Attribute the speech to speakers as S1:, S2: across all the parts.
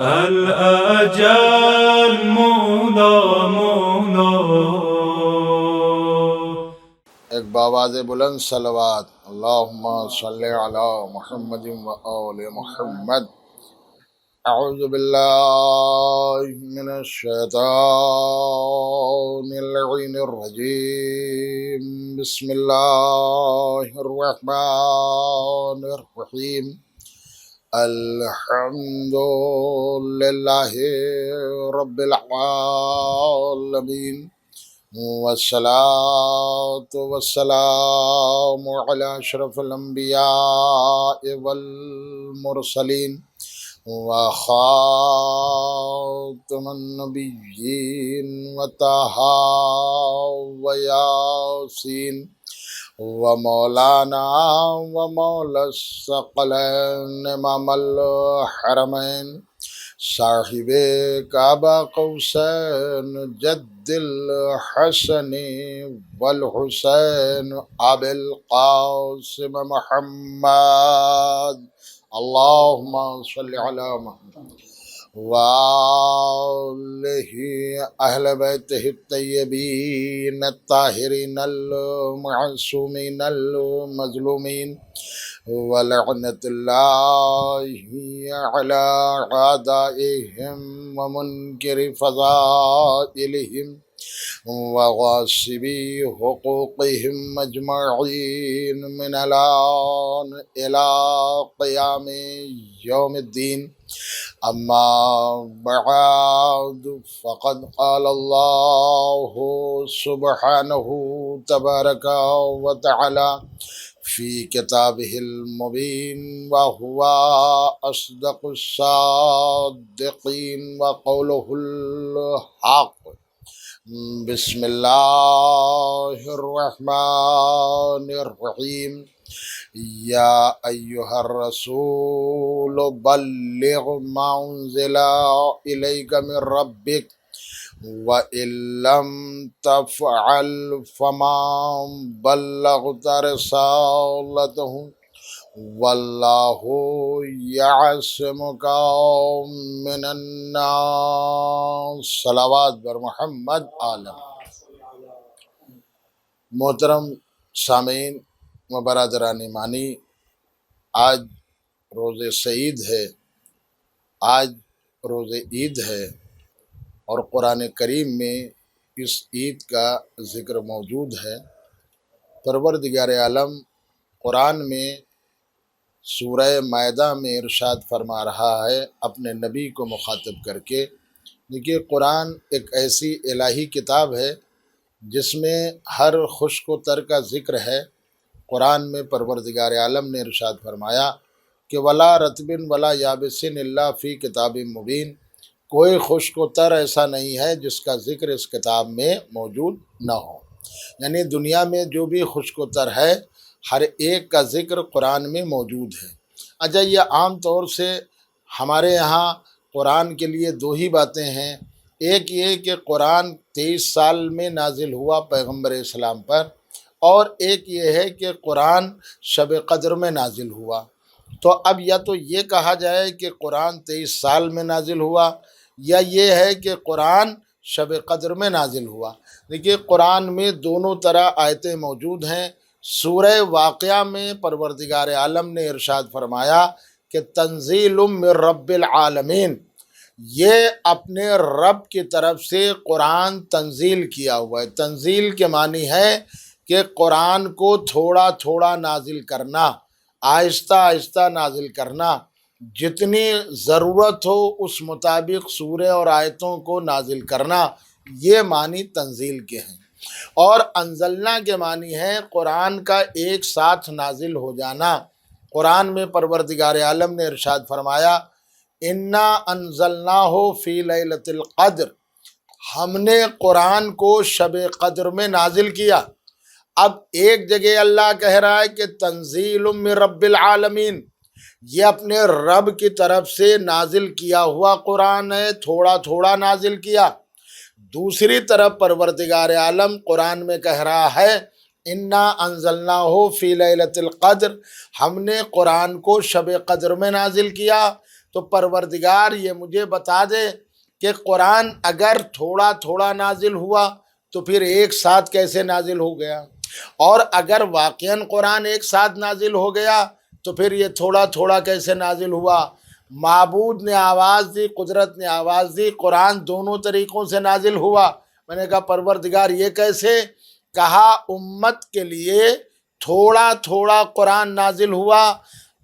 S1: الأجل مولا مولا.
S2: ایک باواز بلند صلوات. اللہم صلی علی محمد و آل محمد. اعوذ باللہ من الشیطان اللعین الرجیم. بسم اللہ الرحمن الرحیم. الحمد للہ رب العالمین، والصلاة والسلام على اشرف الانبیاء والمرسلین وخاتم النبیین وطہ ویاسین ومولانا ومولا الثقلین امام الحرمین صاحب کعبہ قوسین جد الحسن والحسین ابی القاسم محمد. اللہم صلی علی محمد وآلہ اہل بیتہ الطیبین الطاہرین المعصومین المظلومین، ولعنت اللہ علی اعدائہم ومنکر فضائلہم وغاصبی حقوقہم اجمعین من الان الی قیام یوم الدین. اما بعد فقد قال اللہ سبحانہ تبارک وتعالی فی کتابہ المبین وہو اصدق الصادقین وقولہ الحق. بسم اللہ الرحمن الرحیم. یا ایہا الرسول بلغ ما انزل الیک من ربک وَإِن لَّمْ تَفْعَلْ فَمَا بَلَّغْتَ رِسَالَتَهُ وَاللَّهُ يَعْصِمُكَ مِنَ النَّاسِ. صلوات بر محمد عالم. محترم سامعین و برادران ایمانی، آج روز سعید ہے، آج روز عید ہے، اور قرآن کریم میں اس عید کا ذکر موجود ہے. پروردگار عالم قرآن میں سورہ مائدہ میں ارشاد فرما رہا ہے اپنے نبی کو مخاطب کر کے. دیکھیے، قرآن ایک ایسی الہی کتاب ہے جس میں ہر خشک و تر کا ذکر ہے. قرآن میں پروردگار عالم نے ارشاد فرمایا کہ ولا رطب ولا یابس الا فی کتاب مبین. کوئی خشک و تر ایسا نہیں ہے جس کا ذکر اس کتاب میں موجود نہ ہو. یعنی دنیا میں جو بھی خشک و تر ہے، ہر ایک کا ذکر قرآن میں موجود ہے. اچھا، یہ عام طور سے ہمارے یہاں قرآن کے لیے دو ہی باتیں ہیں. ایک یہ کہ قرآن 23 سال میں نازل ہوا پیغمبر اسلام پر، اور ایک یہ ہے کہ قرآن شب قدر میں نازل ہوا. تو اب یا تو یہ کہا جائے کہ قرآن 23 سال میں نازل ہوا، یا یہ ہے کہ قرآن شب قدر میں نازل ہوا. دیکھیے، قرآن میں دونوں طرح آیتیں موجود ہیں. سورہ واقعہ میں پروردگار عالم نے ارشاد فرمایا کہ تنزیل من رب العالمین. یہ اپنے رب کی طرف سے قرآن تنزیل کیا ہوا ہے. تنزیل کے معنی ہے کہ قرآن کو تھوڑا تھوڑا نازل کرنا، آہستہ آہستہ نازل کرنا، جتنی ضرورت ہو اس مطابق سورہ اور آیتوں کو نازل کرنا. یہ معنی تنزیل کے ہیں. اور انزلنا کے معنی ہے قرآن کا ایک ساتھ نازل ہو جانا. قرآن میں پروردگار عالم نے ارشاد فرمایا انا انزلناہ فی لیلۃ القدر. ہم نے قرآن کو شب قدر میں نازل کیا. اب ایک جگہ اللہ کہہ رہا ہے کہ تنزیل من رب العالمین، یہ اپنے رب کی طرف سے نازل کیا ہوا قرآن ہے، تھوڑا تھوڑا نازل کیا. دوسری طرف پروردگار عالم قرآن میں کہہ رہا ہے انا انزلناہ فی لیلۃ القدر، ہم نے قرآن کو شب قدر میں نازل کیا. تو پروردگار یہ مجھے بتا دے کہ قرآن اگر تھوڑا تھوڑا نازل ہوا تو پھر ایک ساتھ کیسے نازل ہو گیا، اور اگر واقعاً قرآن ایک ساتھ نازل ہو گیا تو پھر یہ تھوڑا تھوڑا کیسے نازل ہوا۔ معبود نے آواز دی، قدرت نے آواز دی، قرآن دونوں طریقوں سے نازل ہوا۔ میں نے کہا پروردگار یہ کیسے؟ کہا امت کے لیے تھوڑا تھوڑا قرآن نازل ہوا،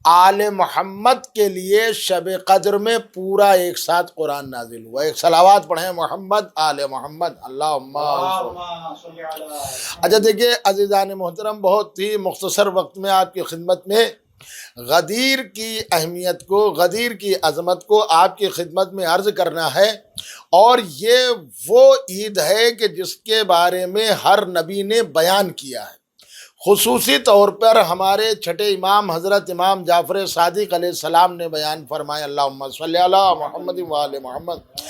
S2: آل محمد کے لیے شب قدر میں پورا ایک ساتھ قرآن نازل ہوا۔ ایک صلوات پڑھیں محمد آل محمد اللہم صلی۔ اچھا دیکھیے عزیزان محترم، بہت ہی مختصر وقت میں آپ کی خدمت میں غدیر کی اہمیت کو، غدیر کی عظمت کو آپ کی خدمت میں عرض کرنا ہے۔ اور یہ وہ عید ہے کہ جس کے بارے میں ہر نبی نے بیان کیا ہے، خصوصی طور پر ہمارے چھٹے امام حضرت امام جعفر صادق علیہ السلام نے بیان فرمایا، اللہم صلی علی محمد و آل محمد،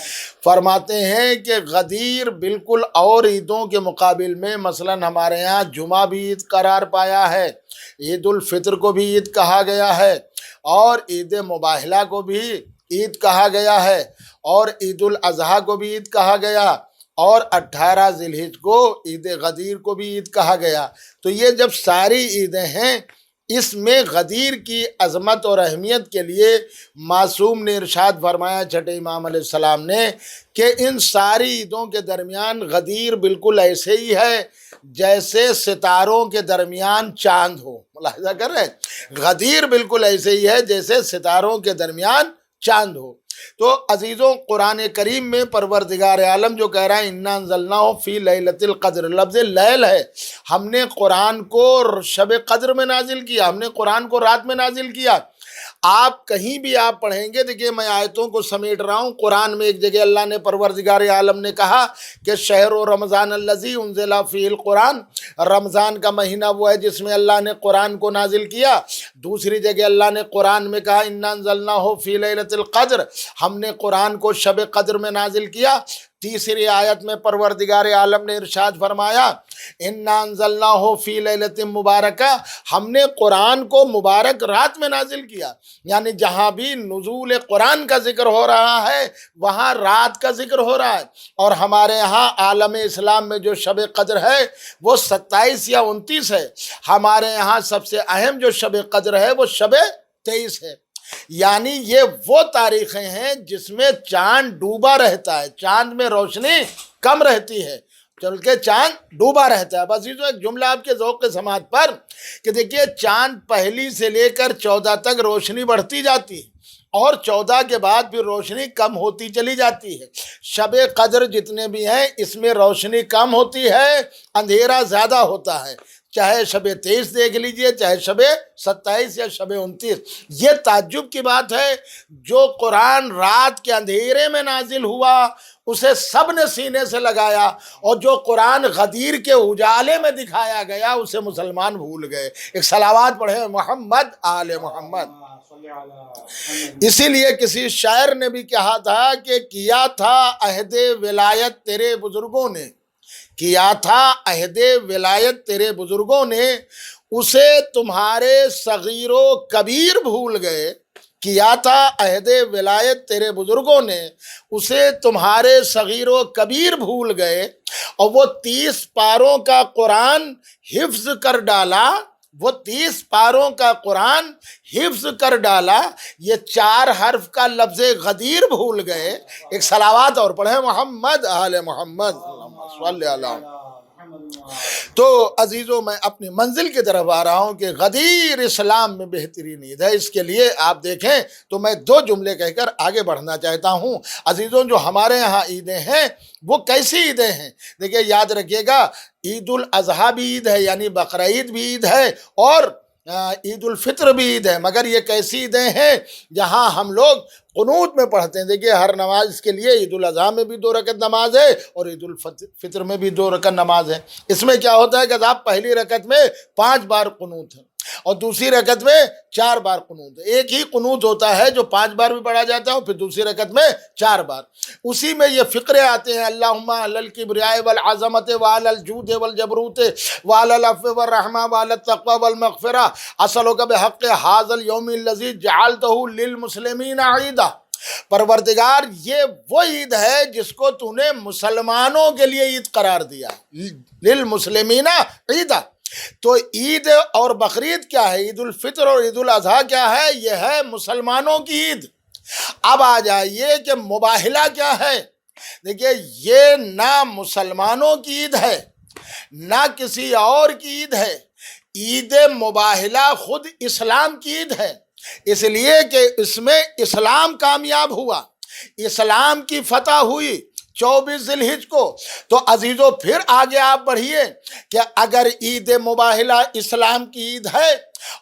S2: فرماتے ہیں کہ غدیر بالکل اور عیدوں کے مقابل میں مثلا ہمارے ہاں جمعہ بھی عید قرار پایا ہے، عید الفطر کو بھی عید کہا گیا ہے، اور عید مباہلہ کو بھی عید کہا گیا ہے، اور عید الاضحیٰ کو بھی عید کہا گیا، اور 18 ذی الحجہ کو عید غدیر کو بھی عید کہا گیا۔ تو یہ جب ساری عیدیں ہیں، اس میں غدیر کی عظمت اور اہمیت کے لیے معصوم نے ارشاد فرمایا چھٹے امام علیہ السلام نے کہ ان ساری عیدوں کے درمیان غدیر بالکل ایسے ہی ہے جیسے ستاروں کے درمیان چاند ہو۔ ملاحظہ کر رہے ہیں، غدیر بالکل ایسے ہی ہے جیسے ستاروں کے درمیان چاند ہو۔ تو عزیزوں، قرآن کریم میں پروردگار عالم جو کہہ رہا ہے اِنَّا أَنزَلْنَاهُ فِي لَيْلَةِ الْقَدْرِ، لفظ لیل ہے، ہم نے قرآن کو شب قدر میں نازل کیا، ہم نے قرآن کو رات میں نازل کیا۔ آپ کہیں بھی آپ پڑھیں گے، دیکھیے میں آیتوں کو سمیٹ رہا ہوں، قرآن میں ایک جگہ اللہ نے پروردگار عالم نے کہا کہ شہر و رمضان الذی انزل فیہ القرآن، رمضان کا مہینہ وہ ہے جس میں اللہ نے قرآن کو نازل کیا۔ دوسری جگہ اللہ نے قرآن میں کہا اِنَّا أَنزَلْنَاهُ فِي لَيْلَةِ الْقَدْرِ، ہم نے قرآن کو شب قدر میں نازل کیا۔ تیسری آیت میں پروردگار عالم نے ارشاد فرمایا اِنَّا أَنزَلْنَاهُ فِي لَيْلَةٍ مُبَارَكَةٍ، ہم نے قرآن کو مبارک رات میں نازل کیا۔ یعنی جہاں بھی نزول قرآن کا ذکر ہو رہا ہے وہاں رات کا ذکر ہو رہا ہے۔ اور ہمارے ہاں عالم اسلام میں جو شب قدر ہے وہ 27 یا 29 ہے، ہمارے یہاں سب سے اہم جو شب قدر ہے وہ شب 23 ہے۔ یعنی یہ وہ تاریخیں ہیں جس میں چاند ڈوبا رہتا ہے، چاند میں روشنی کم رہتی ہے بلکہ چاند ڈوبا رہتا ہے۔ بس یہ جو ایک جملہ آپ کے ذوق سماعت پر کہ دیکھیے چاند پہلی سے لے کر 14 تک روشنی بڑھتی جاتی ہے، اور 14 کے بعد پھر روشنی کم ہوتی چلی جاتی ہے۔ شب قدر جتنے بھی ہیں اس میں روشنی کم ہوتی ہے، اندھیرا زیادہ ہوتا ہے، چاہے شب 23 دیکھ لیجئے، چاہے شب 27 یا شب 29۔ یہ تعجب کی بات ہے، جو قرآن رات کے اندھیرے میں نازل ہوا اسے سب نے سینے سے لگایا، اور جو قرآن غدیر کے اجالے میں دکھایا گیا اسے مسلمان بھول گئے۔ ایک صلوات پڑھیں محمد آل محمد۔ اسی لیے کسی شاعر نے بھی کہا تھا کہ کیا تھا عہد ولایت تیرے بزرگوں نے، کیا تھا عہد ولایت تیرے بزرگوں نے، اسے تمہارے صغیر و کبیر بھول گئے۔ کیا تھا عہد ولایت تیرے بزرگوں نے، اسے تمہارے صغیر و کبیر بھول گئے، اور وہ 30 پاروں کا قرآن حفظ کر ڈالا، وہ 30 پاروں کا قرآن حفظ کر ڈالا، یہ 4 حرف کا لفظ غدیر بھول گئے۔ ایک صلوات اور پڑھیں محمد آل محمد صلی اللہ علیہ۔ تو عزیزوں، میں اپنی منزل کی طرف آ رہا ہوں کہ غدیر اسلام میں بہترین عید ہے۔ اس کے لیے آپ دیکھیں تو میں 2 جملے کہہ کر آگے بڑھنا چاہتا ہوں۔ عزیزوں، جو ہمارے ہاں عیدیں ہیں وہ کیسی عیدیں ہیں؟ دیکھیں یاد رکھیے گا، عید الاضحیٰ بھی عید ہے، یعنی بقرعید بھی عید ہے، اور عید الفطر بھی عید ہے، مگر یہ کیسی عیدیں ہیں جہاں ہم لوگ قنوت میں پڑھتے ہیں۔ دیکھیے ہر نماز کے لیے عید الاضحیٰ میں بھی 2 رکعت نماز ہے اور عید الفطر میں بھی 2 رکعت نماز ہے۔ اس میں کیا ہوتا ہے کہ آپ پہلی رکعت میں 5 بار قنوت ہیں، اور دوسری رکعت میں 4 بار قنوت. ایک ہی قنوت ہوتا ہے جو 5 بار بھی پڑھا جاتا ہے اور پھر دوسری رکعت میں 4 بار. اسی میں یہ فقرے آتے ہیں: اللہم علی الکبریاء والعظمت وعلی الجود والجبروت وعلی العفو والرحمہ وعلی التقوی والمغفرہ اسألک بحق ھذا اليوم الذی جعلتہ للمسلمین عیدا. پروردگار یہ وہ عید ہے جس کو تو نے مسلمانوں کے لیے عید قرار دیا. للمسلمین عیدا. تو عید اور بقرعید کیا ہے؟ عید الفطر اور عید الاضحیٰ کیا ہے؟ یہ ہے مسلمانوں کی عید. اب آ جائیے کہ مباہلہ کیا ہے. دیکھیے یہ نہ مسلمانوں کی عید ہے نہ کسی اور کی عید ہے. عید مباہلہ خود اسلام کی عید ہے، اس لیے کہ اس میں اسلام کامیاب ہوا، اسلام کی فتح ہوئی 24 ذی الحجہ کو. تو عزیزو پھر آگے آپ بڑھیے کہ اگر عید مباہلہ اسلام کی عید ہے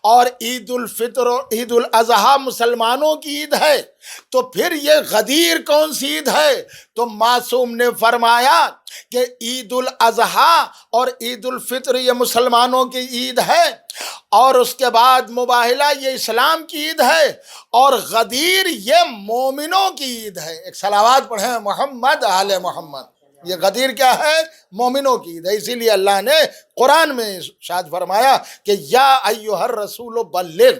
S2: اور عید الفطر اور عید الاضحیٰ مسلمانوں کی عید ہے تو پھر یہ غدیر کون سی عید ہے؟ تو معصوم نے فرمایا کہ عید الاضحیٰ اور عید الفطر یہ مسلمانوں کی عید ہے اور اس کے بعد مباہلہ یہ اسلام کی عید ہے اور غدیر یہ مومنوں کی عید ہے. ایک صلوات پڑھیں محمد آل محمد. یہ غدیر کیا ہے؟ مومنوں کی عید ہے. اسی لیے اللہ نے قرآن میں ارشاد فرمایا کہ یا ایھا الرسول بلغ،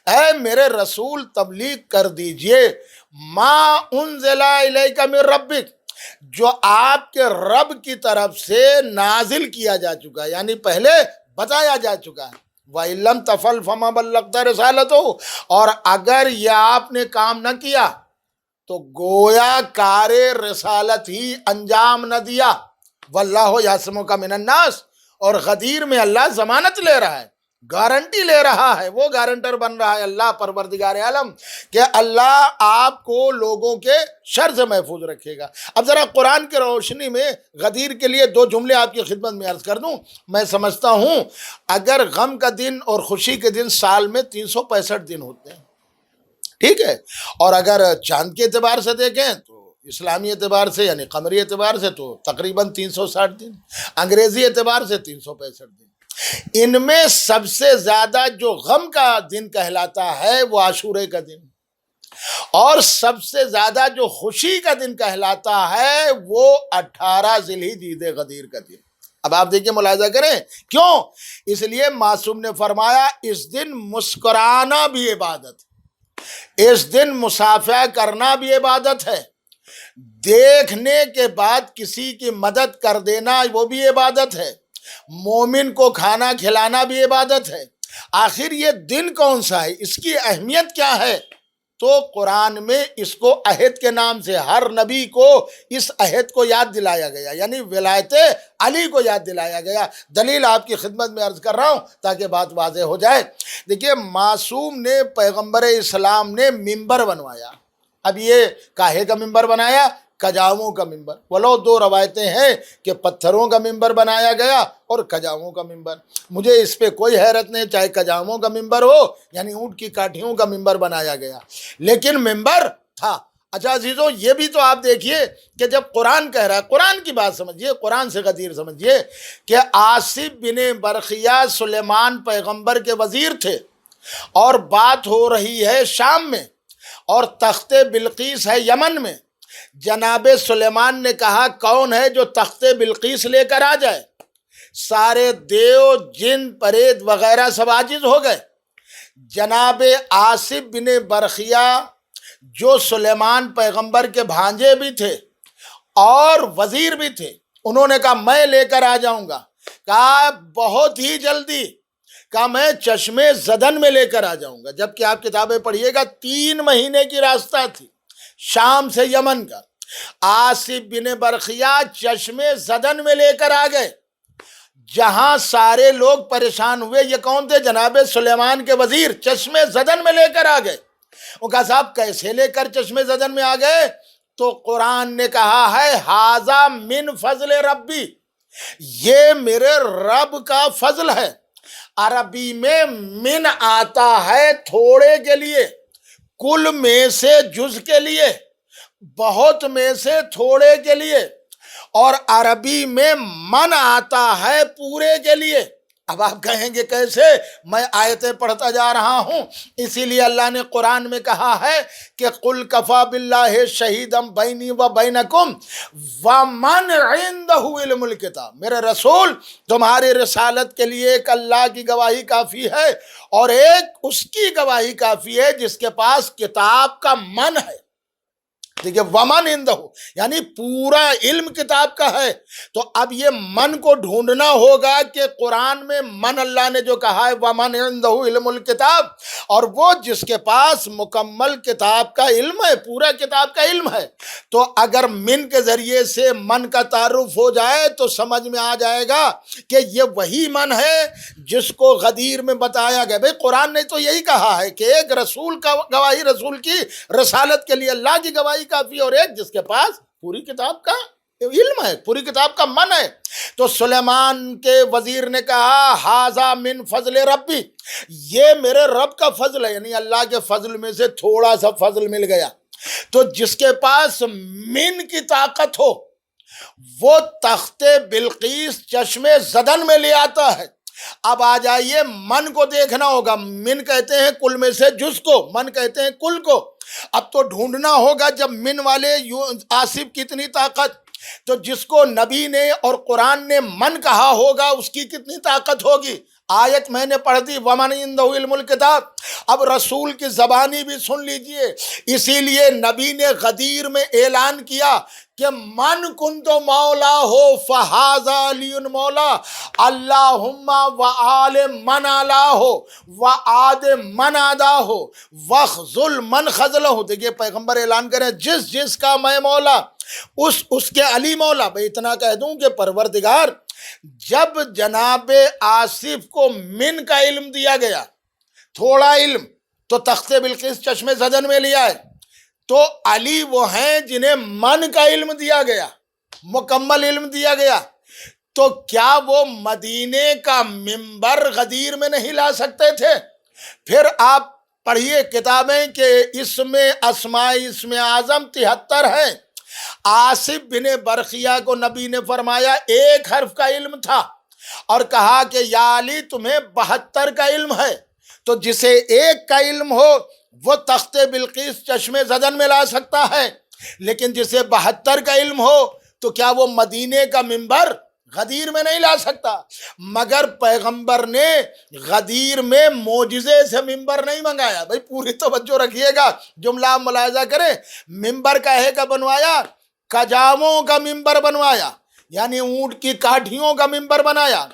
S2: اے میرے رسول تبلیغ کر دیجئے، ما انزل الیک من ربک، جو آپ کے رب کی طرف سے نازل کیا جا چکا ہے، یعنی پہلے بتایا جا چکا ہے. وَإِن لَمْ تَفْعَلْ فَمَا بَلَّغْتَ رِسَالَتَهُ، اور اگر یہ آپ نے کام نہ کیا تو گویا کار رسالت ہی انجام نہ دیا. واللہ یعصمک من الناس، اور غدیر میں اللہ ضمانت لے رہا ہے، گارنٹی لے رہا ہے، وہ گارنٹر بن رہا ہے اللہ پروردگار عالم کہ اللہ آپ کو لوگوں کے شر سے محفوظ رکھے گا. اب ذرا قرآن کی روشنی میں غدیر کے لیے 2 جملے آپ کی خدمت میں عرض کر دوں. میں سمجھتا ہوں اگر غم کا دن اور خوشی کے دن سال میں 365 دن ہوتے ہیں، ٹھیک ہے، اور اگر چاند کے اعتبار سے دیکھیں تو اسلامی اعتبار سے یعنی قمری اعتبار سے تو تقریباً 360 دن، انگریزی اعتبار سے 365 دن. ان میں سب سے زیادہ جو غم کا دن کہلاتا ہے وہ عاشورے کا دن، اور سب سے زیادہ جو خوشی کا دن کہلاتا ہے وہ 18 ذی الحجہ عید غدیر کا دن. اب آپ دیکھیں، ملاحظہ کریں کیوں؟ اس لیے معصوم نے فرمایا اس دن مسکرانا بھی عبادت، اس دن مصافحہ کرنا بھی عبادت ہے، دیکھنے کے بعد کسی کی مدد کر دینا وہ بھی عبادت ہے، مومن کو کھانا کھلانا بھی عبادت ہے. آخر یہ دن کون سا ہے؟ اس کی اہمیت کیا ہے؟ تو قرآن میں اس کو عہد کے نام سے ہر نبی کو اس عہد کو یاد دلایا گیا، یعنی ولایت علی کو یاد دلایا گیا. دلیل آپ کی خدمت میں عرض کر رہا ہوں تاکہ بات واضح ہو جائے. دیکھیے معصوم نے پیغمبر اسلام نے ممبر بنوایا. اب یہ کاہے کا ممبر بنایا؟ کجاووں کا ممبر. ولو 2 روایتیں ہیں کہ پتھروں کا ممبر بنایا گیا اور کجاووں کا ممبر. مجھے اس پہ کوئی حیرت نہیں، چاہے کجاووں کا ممبر ہو یعنی اونٹ کی کاٹھیوں کا ممبر بنایا گیا، لیکن ممبر تھا. اچھا عزیزوں، یہ بھی تو آپ دیکھیے کہ جب قرآن کہہ رہا ہے، قرآن کی بات سمجھیے، قرآن سے غدیر سمجھیے کہ آصف بن برقیہ سلیمان پیغمبر کے وزیر تھے اور بات ہو رہی ہے شام میں اور تخت بلقیس ہے یمن میں. جناب سلیمان نے کہا کون ہے جو تخت بلقیس لے کر آ جائے؟ سارے دیو جن پرید وغیرہ سب عاجز ہو گئے. جناب آصف بن برقیہ جو سلیمان پیغمبر کے بھانجے بھی تھے اور وزیر بھی تھے، انہوں نے کہا میں لے کر آ جاؤں گا. کہا بہت ہی جلدی، کہا میں چشمے زدن میں لے کر آ جاؤں گا. جبکہ آپ کتابیں پڑھیے گا 3 مہینے کی راستہ تھی شام سے یمن کا. آصف بن برقیہ چشمے زدن میں لے کر آ گئے، جہاں سارے لوگ پریشان ہوئے. یہ کون تھے؟ جناب سلیمان کے وزیر. چشمے زدن میں لے کر آ گئے. وہ کہا صاحب کیسے لے کر چشمے زدن میں آ گئے؟ تو قرآن نے کہا ہے ھذا من فضل ربی، یہ میرے رب کا فضل ہے. عربی میں من آتا ہے تھوڑے کے لیے، کل میں سے جز کے لیے، بہت میں سے تھوڑے کے لیے، اور عربی میں من آتا ہے پورے کے لیے. اب آپ کہیں گے کیسے؟ میں آیتیں پڑھتا جا رہا ہوں، اسی لیے اللہ نے قرآن میں کہا ہے کہ قل کفا باللہ شہیدا بینی و بینکم ومن عندہ علم الکتاب، میرے رسول تمہاری رسالت کے لیے ایک اللہ کی گواہی کافی ہے اور ایک اس کی گواہی کافی ہے جس کے پاس کتاب کا من ہے۔ دیکھیے ومن عندہ، یعنی پورا علم کتاب کا ہے۔ تو اب یہ من کو ڈھونڈنا ہوگا کہ قرآن میں من اللہ نے جو کہا ہے ومن عندہ علم الکتاب، اور وہ جس کے پاس مکمل کتاب کا علم ہے، پورا کتاب کا علم ہے۔ تو اگر من کے ذریعے سے من کا تعارف ہو جائے تو سمجھ میں آ جائے گا کہ یہ وہی من ہے جس کو غدیر میں بتایا گیا۔ بھئی قرآن نے تو یہی کہا ہے کہ ایک رسول کا گواہی، رسول کی رسالت کے لیے اللہ کی گواہی کافی، اور ایک جس کے پاس پوری کتاب کا علم ہے، پوری کتاب کا من ہے۔ تو سلیمان کے وزیر نے کہا ھذا من فضل ربی، یہ میرے رب کا فضل ہے، یعنی اللہ کے فضل میں سے تھوڑا سا فضل مل گیا۔ تو جس کے پاس من کی طاقت ہو وہ تخت بلقیس چشمے زدن میں لے آتا ہے۔ اب آ جائیے من کو دیکھنا ہوگا، من کہتے ہیں کل میں سے جز کو، من کہتے ہیں کل کو۔ اب تو ڈھونڈنا ہوگا جب من والے آصف کتنی طاقت، تو جس کو نبی نے اور قرآن نے من کہا ہوگا اس کی کتنی طاقت ہوگی۔ آیت میں نے پڑھ دی ومن عندہ علم الکتاب، اب رسول کی زبانی بھی سن لیجئے۔ اسی لیے نبی نے غدیر میں اعلان کیا کہ من کنت مولا ہو فہذا علی مولا، اللہم وآل من آلہ ہو وآد من آدہ ہو وخذل من خذلہ ہو۔ دیکھیے پیغمبر اعلان کریں جس کا میں مولا اس کے علی مولا۔ بھئی اتنا کہہ دوں کہ پروردگار جب جناب آصف کو من کا علم دیا گیا، تھوڑا علم، تو تخت بلقیس چشمے زدن میں لیا ہے، تو علی وہ ہیں جنہیں من کا علم دیا گیا، مکمل علم دیا گیا۔ تو کیا وہ مدینے کا منبر غدیر میں نہیں لا سکتے تھے؟ پھر آپ پڑھیے کتابیں کہ اس میں اسماء اسم اعظم 73 ہیں۔ آصف بن برقیہ کو نبی نے فرمایا ایک حرف کا علم تھا اور کہا کہ یا علی تمہیں 72 کا علم ہے۔ تو جسے ایک کا علم ہو وہ تخت بلقیس چشمے زدن میں لا سکتا ہے، لیکن جسے 72 کا علم ہو تو کیا وہ مدینے کا منبر غدیر میں نہیں لا سکتا؟ مگر پیغمبر نے غدیر میں معجزے سے منبر نہیں منگایا۔ بھئی پوری توجہ رکھیے گا، جملہ ملاحظہ کریں۔ منبر کہے کا بنوایا، کجاووں کا منبر بنوایا، یعنی اونٹ کی کاٹھیوں کا منبر بنایا،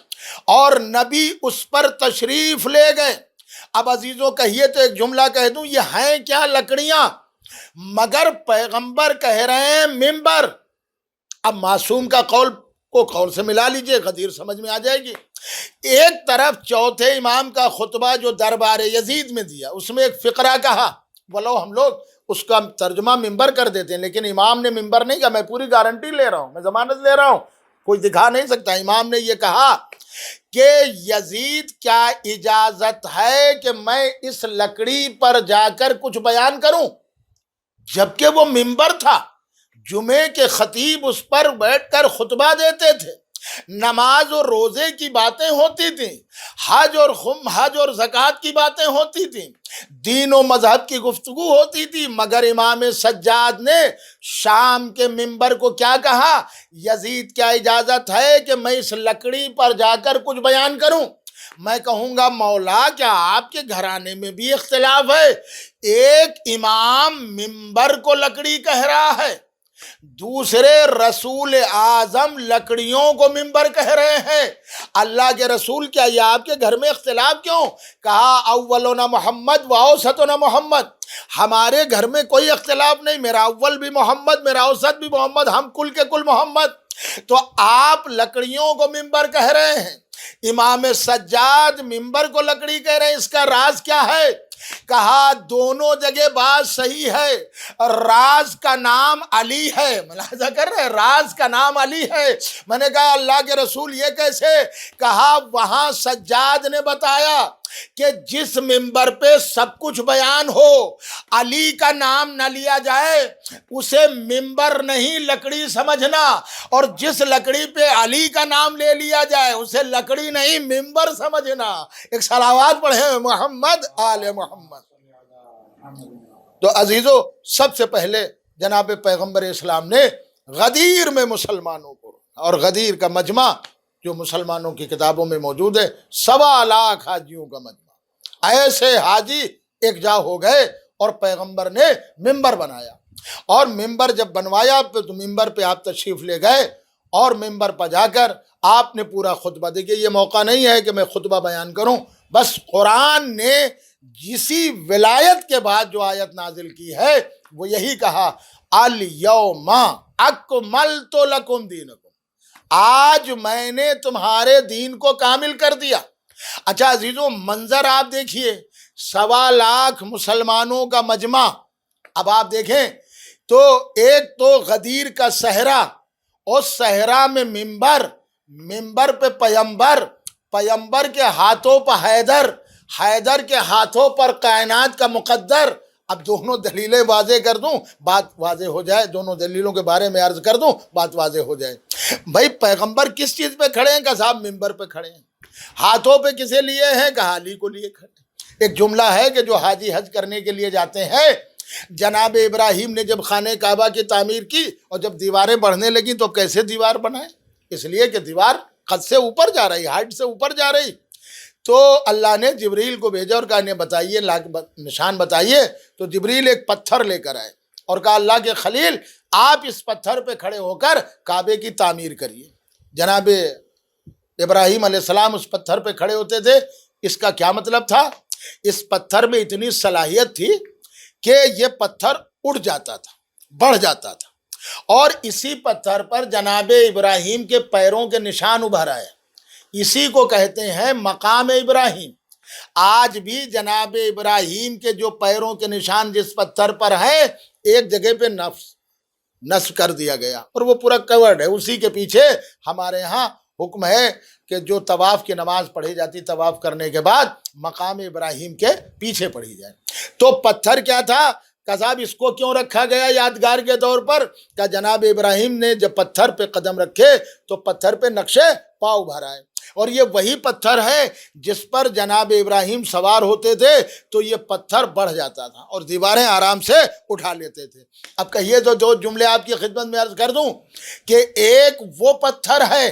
S2: اور نبی اس پر تشریف لے گئے۔ اب عزیزوں کہیے تو ایک جملہ کہہ دوں، یہ ہیں کیا؟ لکڑیاں، مگر پیغمبر کہہ رہے ہیں منبر۔ اب معصوم کا قول کو قول سے ملا لیجئے، غدیر سمجھ میں آ جائے گی۔ ایک طرف چوتھے امام کا خطبہ جو دربار یزید میں دیا، اس میں ایک فقرہ کہا، ولو ہم لوگ اس کا ترجمہ منبر کر دیتے ہیں، لیکن امام نے منبر نہیں کہا، میں پوری گارنٹی لے رہا ہوں، میں ضمانت لے رہا ہوں، کوئی دکھا نہیں سکتا۔ امام نے یہ کہا کہ یزید کیا اجازت ہے کہ میں اس لکڑی پر جا کر کچھ بیان کروں؟ جبکہ وہ منبر تھا، جمعے کے خطیب اس پر بیٹھ کر خطبہ دیتے تھے، نماز اور روزے کی باتیں ہوتی تھیں، حج اور زکوٰۃ کی باتیں ہوتی تھیں، دین و مذہب کی گفتگو ہوتی تھی، مگر امام سجاد نے شام کے منبر کو کیا کہا؟ یزید کیا اجازت ہے کہ میں اس لکڑی پر جا کر کچھ بیان کروں؟ میں کہوں گا مولا کیا آپ کے گھرانے میں بھی اختلاف ہے؟ ایک امام منبر کو لکڑی کہہ رہا ہے، دوسرے رسول اعظم لکڑیوں کو منبر کہہ رہے ہیں۔ اللہ کے رسول کیا یہ آپ کے گھر میں اختلاف کیوں؟ کہا اولنا محمد و اوسطنا محمد، ہمارے گھر میں کوئی اختلاف نہیں، میرا اول بھی محمد، میرا اوسط بھی محمد، ہم کل کے کل محمد۔ تو آپ لکڑیوں کو منبر کہہ رہے ہیں، امام سجاد منبر کو لکڑی کہہ رہے ہیں، اس کا راز کیا ہے؟ کہا دونوں جگہ بات صحیح ہے، راز کا نام علی ہے، ملاحظہ کر رہے ہیں، راز کا نام علی ہے۔ میں نے کہا اللہ کے رسول یہ کیسے؟ کہا وہاں سجاد نے بتایا کہ جس ممبر پہ سب کچھ بیان ہو، علی کا نام نہ لیا جائے، اسے ممبر نہیں لکڑی سمجھنا، اور جس لکڑی پہ علی کا نام لے لیا جائے اسے لکڑی نہیں ممبر سمجھنا۔ ایک صلوات پڑھیں محمد آل محمد۔ تو عزیزو، سب سے پہلے جناب پیغمبر اسلام نے غدیر میں مسلمانوں کو، اور غدیر کا مجمع جو مسلمانوں کی کتابوں میں موجود ہے، 1.25 لاکھ حاجیوں کا مجمع، ایسے حاجی ایک جا ہو گئے اور پیغمبر نے ممبر بنایا، اور ممبر جب بنوایا تو ممبر پہ آپ تشریف لے گئے، اور ممبر پہ جا کر آپ نے پورا خطبہ، دیکھیے یہ موقع نہیں ہے کہ میں خطبہ بیان کروں، بس قرآن نے اسی ولایت کے بعد جو آیت نازل کی ہے وہ یہی کہا، الیوم اکملت لکم دینکم، آج میں نے تمہارے دین کو کامل کر دیا۔ اچھا عزیزو، منظر آپ دیکھیے، 1.25 لاکھ مسلمانوں کا مجمع۔ اب آپ دیکھیں تو ایک تو غدیر کا صحرا، اور صحرا میں ممبر، ممبر پہ پیمبر، پیمبر کے ہاتھوں پہ حیدر، حیدر کے ہاتھوں پر کائنات کا مقدر۔ اب دونوں دلیلیں واضح کر دوں، بات واضح ہو جائے، دونوں دلیلوں کے بارے میں عرض کر دوں، بات واضح ہو جائے۔ بھائی پیغمبر کس چیز پہ کھڑے ہیں؟ کہ صاحب ممبر پہ کھڑے ہیں۔ ہاتھوں پہ کسے لیے ہیں؟ کہ علی کو لیے کھڑے ہیں۔ ایک جملہ ہے کہ جو حاجی حج کرنے کے لیے جاتے ہیں، جناب ابراہیم نے جب خانہ کعبہ کی تعمیر کی اور جب دیواریں بڑھنے لگیں تو کیسے دیوار بنائے؟ اس لیے کہ دیوار قد سے اوپر جا رہی، ہائٹ سے اوپر جا رہی، تو اللہ نے جبریل کو بھیجا اور کہا انہیں بتائیے، نشان بتائیے۔ تو جبریل ایک پتھر لے کر آئے اور کہا اللہ کے خلیل، آپ اس پتھر پہ کھڑے ہو کر کعبے کی تعمیر کریے۔ جناب ابراہیم علیہ السلام اس پتھر پہ کھڑے ہوتے تھے۔ اس کا کیا مطلب تھا؟ اس پتھر میں اتنی صلاحیت تھی کہ یہ پتھر اڑ جاتا تھا، بڑھ جاتا تھا، اور اسی پتھر پر جناب ابراہیم کے پیروں کے نشان ابھر آئے۔ اسی کو کہتے ہیں مقام ابراہیم۔ آج بھی جناب ابراہیم کے جو پیروں کے نشان جس پتھر پر ہیں، ایک جگہ پہ نصب کر دیا گیا اور وہ پورا کورڈ ہے۔ اسی کے پیچھے ہمارے ہاں حکم ہے کہ جو طواف کی نماز پڑھی جاتی، طواف کرنے کے بعد مقام ابراہیم کے پیچھے پڑھی جائے۔ تو پتھر کیا تھا؟ کہ صاحب اس کو کیوں رکھا گیا یادگار کے طور پر؟ کہ جناب ابراہیم نے جب پتھر پہ قدم رکھے تو پتھر پہ نقشے پاؤ ابھر آئے، اور یہ وہی پتھر ہے جس پر جناب ابراہیم سوار ہوتے تھے تو یہ پتھر بڑھ جاتا تھا اور دیواریں آرام سے اٹھا لیتے تھے۔ اب کہیے تو دو جملے آپ کی خدمت میں عرض کر دوں کہ ایک وہ پتھر ہے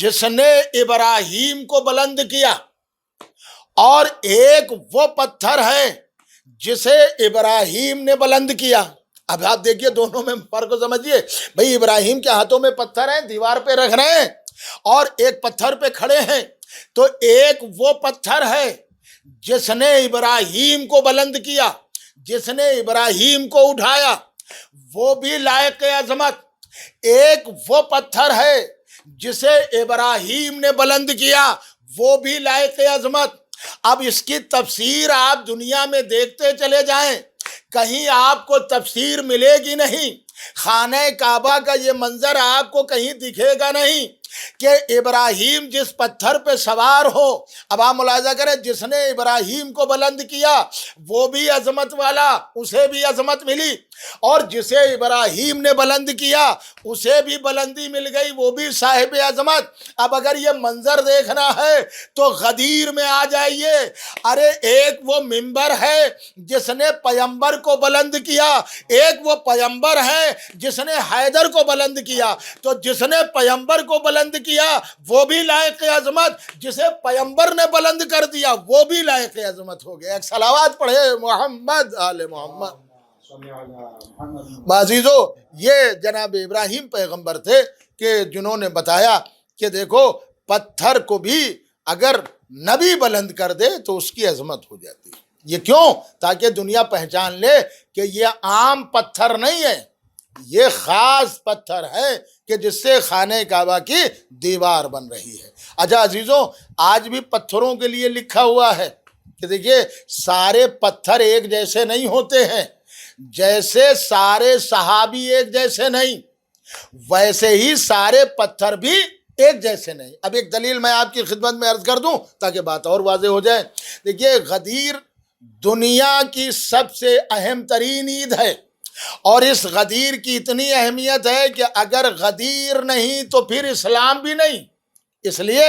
S2: جس نے ابراہیم کو بلند کیا، اور ایک وہ پتھر ہے جسے ابراہیم نے بلند کیا۔ اب آپ دیکھیے دونوں میں فرق سمجھیے۔ بھئی ابراہیم کے ہاتھوں میں پتھر ہیں، دیوار پہ رکھ رہے ہیں، اور ایک پتھر پہ کھڑے ہیں۔ تو ایک وہ پتھر ہے جس نے ابراہیم کو بلند کیا، جس نے ابراہیم کو اٹھایا، وہ بھی لائق عظمت۔ ایک وہ پتھر ہے جسے ابراہیم نے بلند کیا، وہ بھی لائق عظمت۔ اب اس کی تفسیر آپ دنیا میں دیکھتے چلے جائیں، کہیں آپ کو تفسیر ملے گی نہیں۔ خانہ کعبہ کا یہ منظر آپ کو کہیں دکھے گا نہیں کہ ابراہیم جس پتھر پہ سوار ہو۔ اب آپ ملاحظہ کریں، جس نے ابراہیم کو بلند کیا وہ بھی عظمت والا، اسے بھی عظمت ملی، اور جسے ابراہیم نے بلند کیا اسے بھی بلندی مل گئی، وہ بھی صاحب عظمت۔ اب اگر یہ منظر دیکھنا ہے تو غدیر میں آ جائیے۔ ارے ایک وہ ممبر ہے جس نے پیمبر کو بلند کیا، ایک وہ پیمبر ہے جس نے حیدر کو بلند کیا۔ تو جس نے پیمبر کو بلند کیا وہ بھی لائق عظمت، جسے پیمبر نے بلند کر دیا وہ بھی لائق عظمت ہو گیا۔ ایک صلوات پڑھے محمد آل محمد۔ عزیزو، یہ جناب ابراہیم پیغمبر تھے کہ جنہوں نے بتایا کہ دیکھو پتھر کو بھی اگر نبی بلند کر دے تو اس کی عظمت ہو جاتی ہے۔ یہ کیوں؟ تاکہ دنیا پہچان لے کہ یہ عام پتھر نہیں ہے، یہ خاص پتھر ہے کہ جس سے خانہ کعبہ کی دیوار بن رہی ہے۔ اچھا عزیزوں، آج بھی پتھروں کے لیے لکھا ہوا ہے کہ دیکھیے سارے پتھر ایک جیسے نہیں ہوتے ہیں، جیسے سارے صحابی ایک جیسے نہیں، ویسے ہی سارے پتھر بھی ایک جیسے نہیں۔ اب ایک دلیل میں آپ کی خدمت میں عرض کر دوں تاکہ بات اور واضح ہو جائے۔ دیکھیے غدیر دنیا کی سب سے اہم ترین عید ہے، اور اس غدیر کی اتنی اہمیت ہے کہ اگر غدیر نہیں تو پھر اسلام بھی نہیں، اس لیے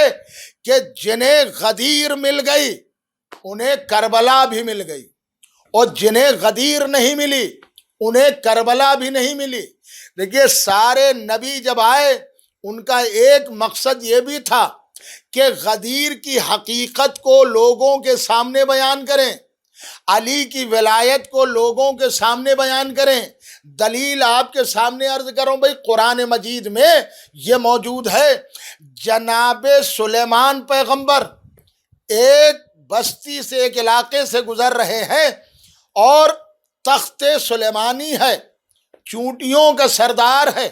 S2: کہ جنہیں غدیر مل گئی انہیں کربلا بھی مل گئی، اور جنہیں غدیر نہیں ملی انہیں کربلا بھی نہیں ملی۔ دیکھیے سارے نبی جب آئے ان کا ایک مقصد یہ بھی تھا کہ غدیر کی حقیقت کو لوگوں کے سامنے بیان کریں، علی کی ولایت کو لوگوں کے سامنے بیان کریں۔ دلیل آپ کے سامنے عرض کروں بھائی، قرآن مجید میں یہ موجود ہے۔ جناب سلیمان پیغمبر ایک بستی سے، ایک علاقے سے گزر رہے ہیں، اور تخت سلیمانی ہے، چونٹیوں کا سردار ہے۔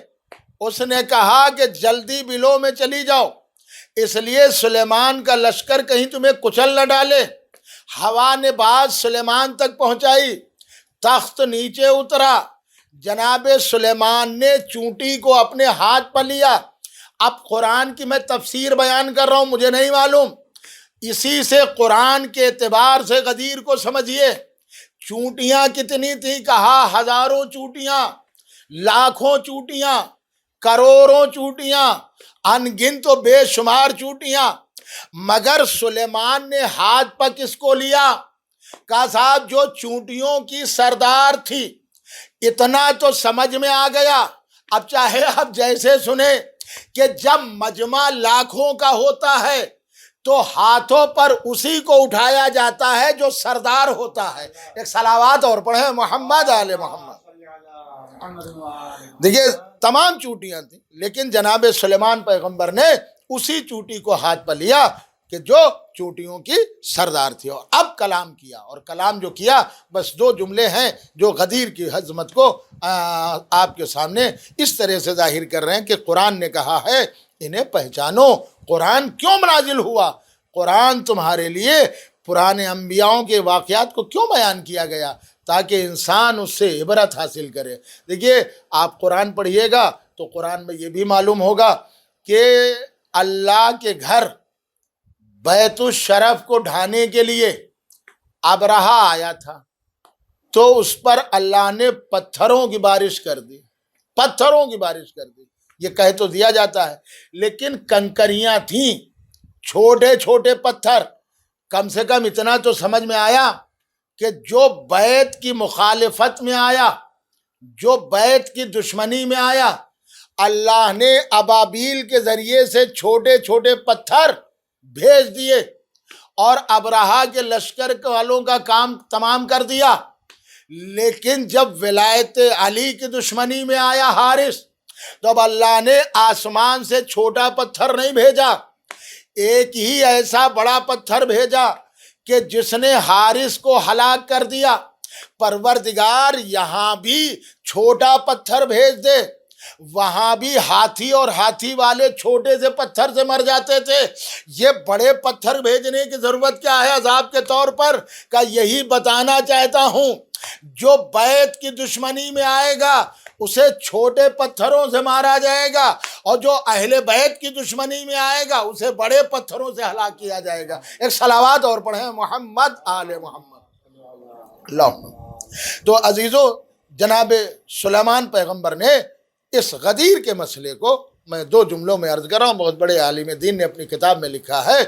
S2: اس نے کہا کہ جلدی بلوں میں چلی جاؤ، اس لیے سلیمان کا لشکر کہیں تمہیں کچل نہ ڈالے۔ ہوا نے بات سلیمان تک پہنچائی، تخت نیچے اترا، جناب سلیمان نے چونٹی کو اپنے ہاتھ پر لیا۔ اب قرآن کی میں تفسیر بیان کر رہا ہوں، مجھے نہیں معلوم، اسی سے قرآن کے اعتبار سے غدیر کو سمجھیے۔ چونٹیاں کتنی تھیں؟ کہا ہزاروں چونٹیاں، لاکھوں چونٹیاں، کروڑوں چونٹیاں، ان گنت و بے شمار چونٹیاں۔ مگر سلیمان نے ہاتھ پر کس کو لیا؟ کہا صاحب جو چونٹیوں کی سردار تھی۔ اتنا تو سمجھ میں آ گیا۔ اب چاہے آپ جیسے سنیں کہ جب مجمع لاکھوں کا ہوتا ہے تو ہاتھوں پر اسی کو اٹھایا جاتا ہے جو سردار ہوتا ہے۔ ایک صلوات اور پڑھیں، محمد آل محمد۔ دیکھیے تمام چونٹیاں تھیں، لیکن جناب سلیمان پیغمبر نے اسی چونٹی کو ہاتھ پر لیا کہ جو چونٹیوں کی سردار تھی، اور اب کلام کیا، اور کلام جو کیا بس دو جملے ہیں جو غدیر کی عظمت کو آپ کے سامنے اس طرح سے ظاہر کر رہے ہیں کہ قرآن نے کہا ہے انہیں پہچانو۔ قرآن کیوں نازل ہوا؟ قرآن تمہارے لیے پرانے انبیاؤں کے واقعات کو کیوں بیان کیا گیا؟ تاکہ انسان اس سے عبرت حاصل کرے۔ دیکھیے آپ قرآن پڑھیے گا تو قرآن میں یہ بھی معلوم ہوگا کہ اللہ کے گھر بیت الشرف کو ڈھانے کے لیے ابرہہ آیا تھا، تو اس پر اللہ نے پتھروں کی بارش کر دی، پتھروں کی بارش کر دی۔ یہ کہہ تو دیا جاتا ہے، لیکن کنکریاں تھیں، چھوٹے چھوٹے پتھر۔ کم سے کم اتنا تو سمجھ میں آیا کہ جو بیت کی مخالفت میں آیا، جو بیت کی دشمنی میں آیا، اللہ نے ابابیل کے ذریعے سے چھوٹے چھوٹے پتھر بھیج دیے اور ابرہہ کے لشکر والوں کا کام تمام کر دیا۔ لیکن جب ولایت علی کی دشمنی میں آیا حارث، تو اب اللہ نے آسمان سے چھوٹا پتھر نہیں بھیجا، ایک ہی ایسا بڑا پتھر بھیجا کہ جس نے حارث کو ہلاک کر دیا۔ پروردگار یہاں بھی چھوٹا پتھر بھیج دے، وہاں بھی ہاتھی اور ہاتھی والے چھوٹے سے پتھر سے مر جاتے تھے، یہ بڑے پتھر بھیجنے کی ضرورت کیا ہے عذاب کے طور پر؟ کہ یہی بتانا چاہتا ہوں، جو بیت کی دشمنی میں آئے گا اسے چھوٹے پتھروں سے مارا جائے گا، اور جو اہل بیت کی دشمنی میں آئے گا اسے بڑے پتھروں سے ہلاک کیا جائے گا۔ ایک صلوات اور پڑھیں، محمد آل محمد۔ اللہ تو عزیزو، جناب سلیمان پیغمبر نے اس غدیر کے مسئلے کو میں دو جملوں میں عرض کر رہا ہوں۔ بہت بڑے عالم دین نے اپنی کتاب میں لکھا ہے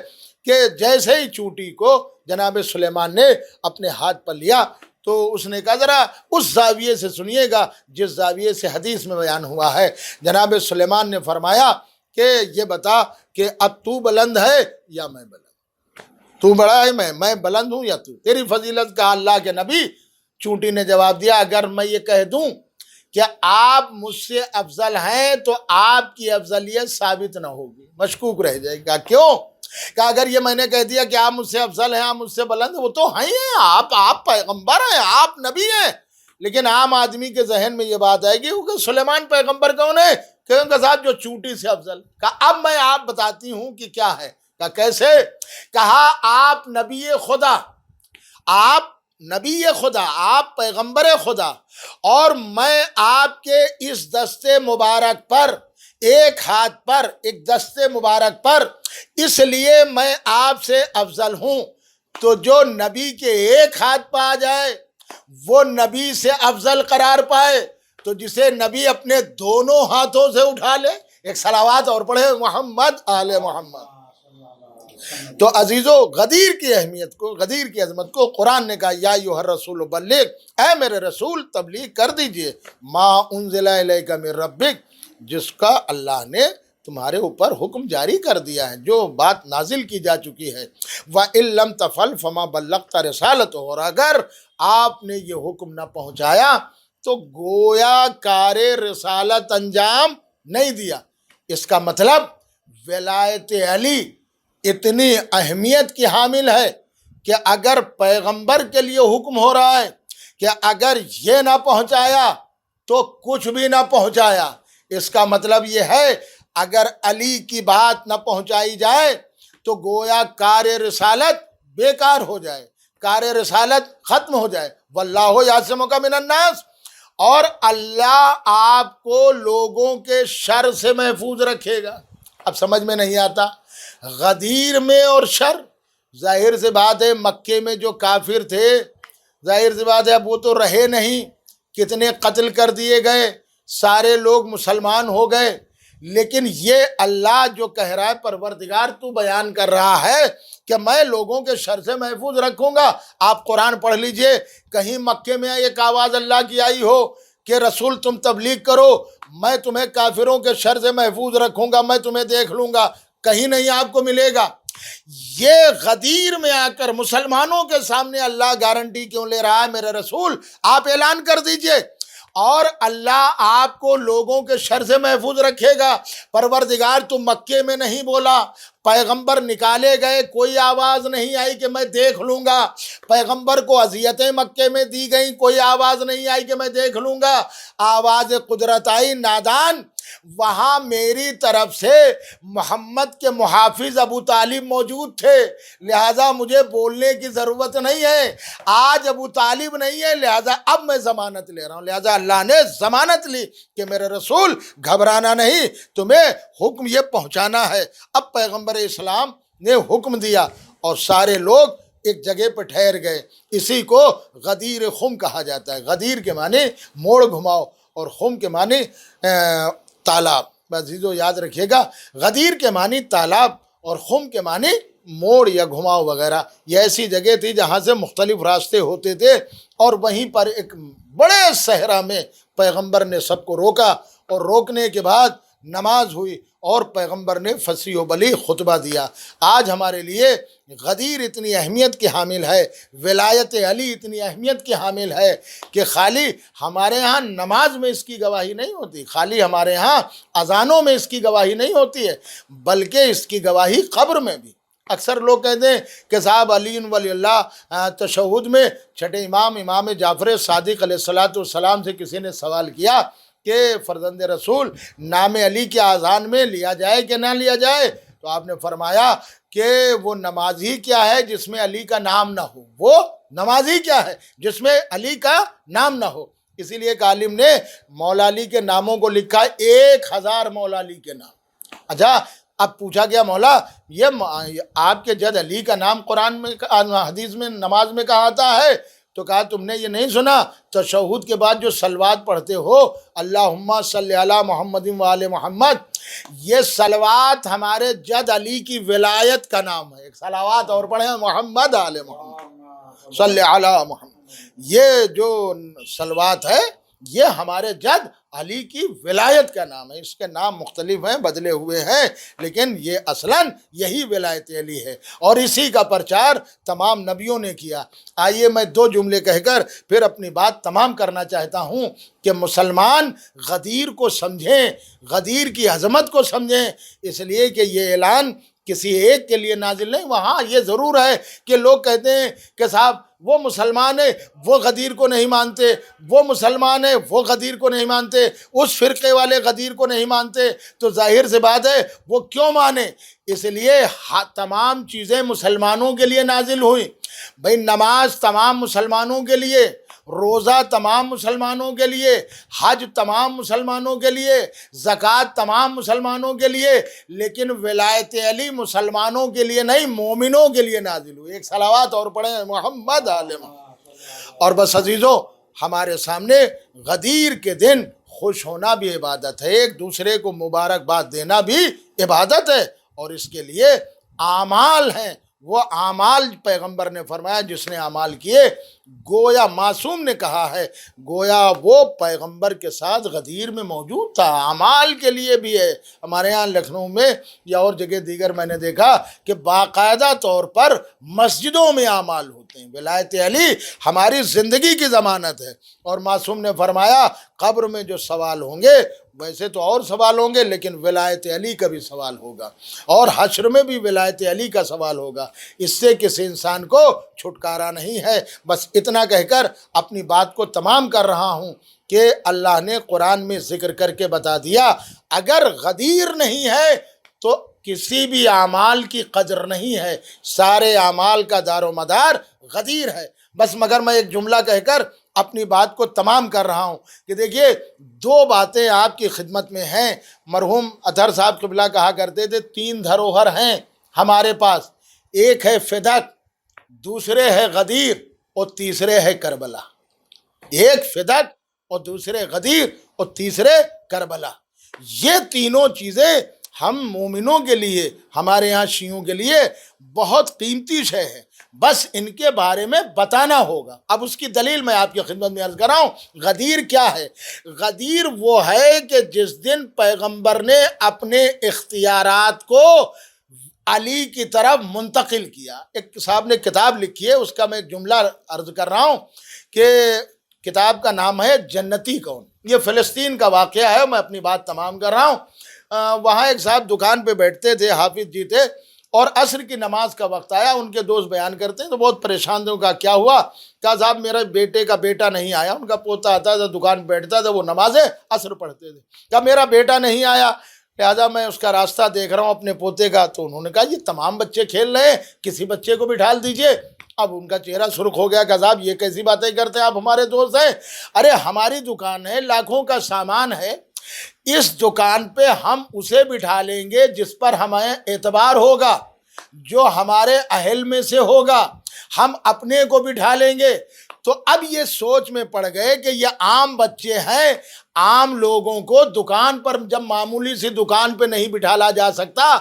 S2: کہ جیسے ہی چونٹی کو جناب سلیمان نے اپنے ہاتھ پر لیا تو اس نے کہا ذرا اس زاویے سے سنیے گا جس زاویے سے حدیث میں بیان ہوا ہے۔ جناب سلیمان نے فرمایا کہ یہ بتا کہ اب تو بلند ہے یا میں بلند؟ تو بڑا ہے، میں بلند ہوں یا تو؟ تیری فضیلت کا اللہ کے نبی؟ چونٹی نے جواب دیا اگر میں یہ کہہ دوں کہ آپ مجھ سے افضل ہیں تو آپ کی افضلیت ثابت نہ ہوگی، مشکوک رہ جائے گا۔ کیوں؟ کہ اگر یہ میں نے کہہ دیا کہ آپ مجھ سے افضل ہیں، آپ مجھ سے بلند ہیں، وہ تو ہیں، آپ پیغمبر ہیں، آپ نبی ہیں، لیکن عام آدمی کے ذہن میں یہ بات آئے گی کہ سلیمان پیغمبر کون ہے؟ کہ ان کے ساتھ جو چونٹی سے افضل۔ کہا اب میں آپ بتاتی ہوں کہ کیا ہے۔ کہا کیسے؟ کہا آپ نبی خدا آپ نبی خدا، آپ پیغمبر خدا، اور میں آپ کے اس دستے مبارک پر، ایک ہاتھ پر، ایک دستے مبارک پر، اس لیے میں آپ سے افضل ہوں۔ تو جو نبی کے ایک ہاتھ پہ آ جائے وہ نبی سے افضل قرار پائے، تو جسے نبی اپنے دونوں ہاتھوں سے اٹھا لے۔ ایک صلوات اور پڑھے، محمد آل محمد۔ تو عزیزو، غدیر کی اہمیت کو، غدیر کی عظمت کو قرآن نے کہا یا ایھا الرسول بلغ، اے میرے رسول تبلیغ کر دیجئے، ما انزل الیک من ربک، جس کا اللہ نے تمہارے اوپر حکم جاری کر دیا ہے، جو بات نازل کی جا چکی ہے۔ وَإِن لَّمْ تَفْعَلْ فَمَا بَلَّغْتَ رِسَالَتَهُ، اور اگر آپ نے یہ حکم نہ پہنچایا تو گویا کار رسالت انجام نہیں دیا۔ اس کا مطلب ولایت علی اتنی اہمیت کی حامل ہے کہ اگر پیغمبر کے لیے حکم ہو رہا ہے کہ اگر یہ نہ پہنچایا تو کچھ بھی نہ پہنچایا، اس کا مطلب یہ ہے اگر علی کی بات نہ پہنچائی جائے تو گویا کار رسالت بیکار ہو جائے، کار رسالت ختم ہو جائے۔ واللہ یعصمک من الناس، اور اللہ آپ کو لوگوں کے شر سے محفوظ رکھے گا۔ اب سمجھ میں نہیں آتا، غدیر میں اور شر، ظاہر سی بات ہے مکے میں جو کافر تھے، ظاہر سی بات ہے اب وہ تو رہے نہیں، کتنے قتل کر دیے گئے، سارے لوگ مسلمان ہو گئے، لیکن یہ اللہ جو کہہ رہا ہے، پروردگار تو بیان کر رہا ہے کہ میں لوگوں کے شر سے محفوظ رکھوں گا۔ آپ قرآن پڑھ لیجئے، کہیں مکے میں ایک آواز اللہ کی آئی ہو کہ رسول تم تبلیغ کرو، میں تمہیں کافروں کے شر سے محفوظ رکھوں گا، میں تمہیں دیکھ لوں گا، کہیں نہیں آپ کو ملے گا۔ یہ غدیر میں آ کر مسلمانوں کے سامنے اللہ گارنٹی کیوں لے رہا ہے؟ میرے رسول آپ اعلان کر دیجئے، اور اللہ آپ کو لوگوں کے شر سے محفوظ رکھے گا۔ پروردگار تو مکے میں نہیں بولا، پیغمبر نکالے گئے، کوئی آواز نہیں آئی کہ میں دیکھ لوں گا، پیغمبر کو اذیتیں مکے میں دی گئیں، کوئی آواز نہیں آئی کہ میں دیکھ لوں گا، آواز قدرت آئی، نادان، وہاں میری طرف سے محمد کے محافظ ابو طالب موجود تھے، لہٰذا مجھے بولنے کی ضرورت نہیں ہے۔ آج ابو طالب نہیں ہے، لہٰذا اب میں ضمانت لے رہا ہوں، لہٰذا اللہ نے ضمانت لی کہ میرے رسول گھبرانا نہیں، تمہیں حکم یہ پہنچانا ہے۔ اب پیغمبر اسلام نے حکم دیا اور سارے لوگ ایک جگہ پہ ٹھہر گئے۔ اسی کو غدیر خم کہا جاتا ہے۔ غدیر کے معنی موڑ گھماؤ، اور خم کے معنی تالاب۔ عزیزو یاد رکھیے گا، غدیر کے معنی تالاب اور خم کے معنی موڑ یا گھماؤ وغیرہ۔ یہ ایسی جگہ تھی جہاں سے مختلف راستے ہوتے تھے، اور وہیں پر ایک بڑے صحرا میں پیغمبر نے سب کو روکا، اور روکنے کے بعد نماز ہوئی اور پیغمبر نے فصیح و بلیغ خطبہ دیا۔ آج ہمارے لیے غدیر اتنی اہمیت کی حامل ہے، ولایت علی اتنی اہمیت کی حامل ہے کہ خالی ہمارے ہاں نماز میں اس کی گواہی نہیں ہوتی، خالی ہمارے ہاں اذانوں میں اس کی گواہی نہیں ہوتی ہے، بلکہ اس کی گواہی قبر میں بھی۔ اکثر لوگ کہتے ہیں کہ صاحب علی ولی اللہ تشہد میں چھٹے امام جعفر صادق علیہ السلام سے کسی نے سوال کیا کہ فرزند رسول نام علی کے اذان میں لیا جائے کہ نہ لیا جائے، تو آپ نے فرمایا کہ وہ نماز ہی کیا ہے جس میں علی کا نام نہ ہو، وہ نماز ہی کیا ہے جس میں علی کا نام نہ ہو۔ اسی لیے ایک عالم نے مولا علی کے ناموں کو لکھا 1000 مولا علی کے نام۔ اچھا، اب پوچھا گیا مولا یہ آپ کے جد علی کا نام قرآن میں حدیث میں نماز میں کہا آتا ہے؟ تو کہا تم نے یہ نہیں سنا تشہد کے بعد جو صلوات پڑھتے ہو اللہم صلی علی محمد و آل محمد، یہ صلوات ہمارے جد علی کی ولایت کا نام ہے۔ ایک صلوات اور پڑھیں، محمد آل محمد صلی علی محمد، یہ جو صلوات ہے یہ ہمارے جد علی کی ولایت کا نام ہے۔ اس کے نام مختلف ہیں، بدلے ہوئے ہیں، لیکن یہ اصلاً یہی ولایت علی ہے، اور اسی کا پرچار تمام نبیوں نے کیا۔ آئیے میں 2 جملے کہہ کر پھر اپنی بات تمام کرنا چاہتا ہوں کہ مسلمان غدیر کو سمجھیں، غدیر کی عظمت کو سمجھیں، اس لیے کہ یہ اعلان کسی ایک کے لیے نازل نہیں۔ وہاں یہ ضرور ہے کہ لوگ کہتے ہیں کہ صاحب وہ مسلمان ہے وہ غدیر کو نہیں مانتے، وہ مسلمان ہے وہ غدیر کو نہیں مانتے، اس فرقے والے غدیر کو نہیں مانتے، تو ظاہر سی بات ہے وہ کیوں مانے؟ اس لیے تمام چیزیں مسلمانوں کے لیے نازل ہوئیں۔ بھئی نماز تمام مسلمانوں کے لیے، روزہ تمام مسلمانوں کے لیے، حج تمام مسلمانوں کے لیے، زکوٰۃ تمام مسلمانوں کے لیے، لیکن ولایت علی مسلمانوں کے لیے نہیں، مومنوں کے لیے نازل ہوئی۔ ایک صلوات اور پڑھیں محمد عالم۔ اور بس عزیزو، ہمارے سامنے غدیر کے دن خوش ہونا بھی عبادت ہے، ایک دوسرے کو مبارکباد دینا بھی عبادت ہے، اور اس کے لیے اعمال ہیں۔ وہ اعمال پیغمبر نے فرمایا جس نے اعمال کیے، گویا معصوم نے کہا ہے گویا وہ پیغمبر کے ساتھ غدیر میں موجود تھا۔ اعمال کے لیے بھی ہے۔ ہمارے ہاں لکھنؤ میں یا اور جگہ دیگر میں نے دیکھا کہ باقاعدہ طور پر مسجدوں میں اعمال ہوتے ہیں۔ ولایت علی ہماری زندگی کی ضمانت ہے، اور معصوم نے فرمایا قبر میں جو سوال ہوں گے، ویسے تو اور سوال ہوں گے لیکن ولایت علی کا بھی سوال ہوگا، اور حشر میں بھی ولایت علی کا سوال ہوگا۔ اس سے کسی انسان کو چھٹکارا نہیں ہے۔ بس اتنا کہہ کر اپنی بات کو تمام کر رہا ہوں کہ اللہ نے قرآن میں ذکر کر کے بتا دیا، اگر غدیر نہیں ہے تو کسی بھی اعمال کی قدر نہیں ہے، سارے اعمال کا دار و مدار غدیر ہے۔ بس مگر میں ایک جملہ کہہ کر اپنی بات کو تمام کر رہا ہوں کہ دیکھیے دو باتیں آپ کی خدمت میں ہیں۔ مرحوم اطہر صاحب قبلہ کہا کرتے تھے 3 دھروہر ہیں ہمارے پاس، ایک ہے فدق، دوسرے ہے غدیر، اور تیسرے ہے کربلا۔ ایک فدق اور دوسرے غدیر اور تیسرے کربلا۔ یہ تینوں چیزیں ہم مومنوں کے لیے، ہمارے یہاں شیعوں کے لیے بہت قیمتی شے ہے، بس ان کے بارے میں بتانا ہوگا۔ اب اس کی دلیل میں آپ کی خدمت میں عرض کر رہا ہوں۔ غدیر کیا ہے؟ غدیر وہ ہے کہ جس دن پیغمبر نے اپنے اختیارات کو علی کی طرف منتقل کیا۔ ایک صاحب نے کتاب لکھی ہے، اس کا میں ایک جملہ عرض کر رہا ہوں کہ کتاب کا نام ہے جنتی کون۔ یہ فلسطین کا واقعہ ہے، میں اپنی بات تمام کر رہا ہوں۔ وہاں ایک صاحب دکان پہ بیٹھتے تھے، حافظ جی تھے، اور عصر کی نماز کا وقت آیا۔ ان کے دوست بیان کرتے ہیں تو بہت پریشان تھے، کہا کیا ہوا؟ کہا صاحب میرے بیٹے کا بیٹا نہیں آیا۔ ان کا پوتا آتا تھا، دکان پہ بیٹھتا تھا، وہ نمازیں عصر پڑھتے تھے۔ کہا میرا بیٹا نہیں آیا، لہٰذا میں اس کا راستہ دیکھ رہا ہوں اپنے پوتے کا۔ تو انہوں نے کہا یہ تمام بچے کھیل رہے ہیں، کسی بچے کو بٹھال دیجئے۔ اب ان کا چہرہ سرخ ہو گیا کہ صاحب یہ کیسی باتیں کرتے ہیں آپ، ہمارے دوست ہیں۔ ارے ہماری دکان ہے، لاکھوں کا سامان ہے، اس دکان پہ ہم اسے بٹھا لیں گے جس پر ہمیں اعتبار ہوگا، جو ہمارے اہل میں سے ہوگا، ہم اپنے کو بٹھا لیں گے۔ تو اب یہ سوچ میں پڑ گئے کہ یہ عام بچے ہیں، عام لوگوں کو دکان پر جب معمولی سی دکان پہ نہیں بٹھالا جا سکتا،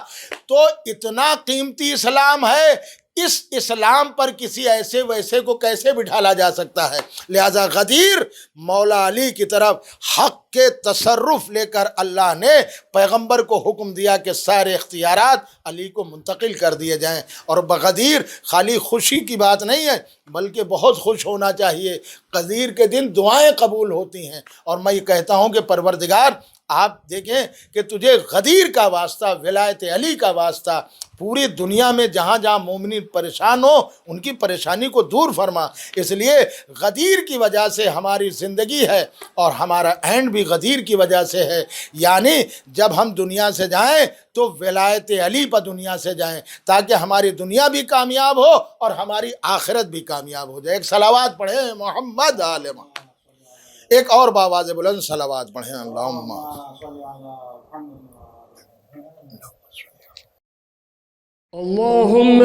S2: تو اتنا قیمتی اسلام ہے، اس اسلام پر کسی ایسے ویسے کو کیسے بٹھالا جا سکتا ہے؟ لہذا غدیر مولا علی کی طرف حق کے تصرف لے کر اللہ نے پیغمبر کو حکم دیا کہ سارے اختیارات علی کو منتقل کر دیے جائیں۔ اور بغدیر خالی خوشی کی بات نہیں ہے بلکہ بہت خوش ہونا چاہیے۔ غدیر کے دن دعائیں قبول ہوتی ہیں، اور میں یہ کہتا ہوں کہ پروردگار آپ دیکھیں کہ تجھے غدیر کا واسطہ، ولایت علی کا واسطہ، پوری دنیا میں جہاں جہاں مومنین پریشان ہو ان کی پریشانی کو دور فرما۔ اس لیے غدیر کی وجہ سے ہماری زندگی ہے، اور ہمارا اینڈ بھی غدیر کی وجہ سے ہے۔ یعنی جب ہم دنیا سے جائیں تو ولایت علی پر دنیا سے جائیں، تاکہ ہماری دنیا بھی کامیاب ہو اور ہماری آخرت بھی کامیاب ہو جائے۔ ایک صلوات پڑھیں محمد عالم، ایک اور باواز بلند صلوات پڑھیں اللہم
S3: اللهم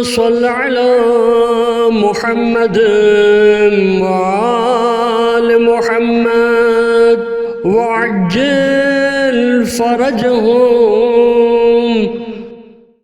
S3: صل على محمد وآل محمد وعجل فرجهم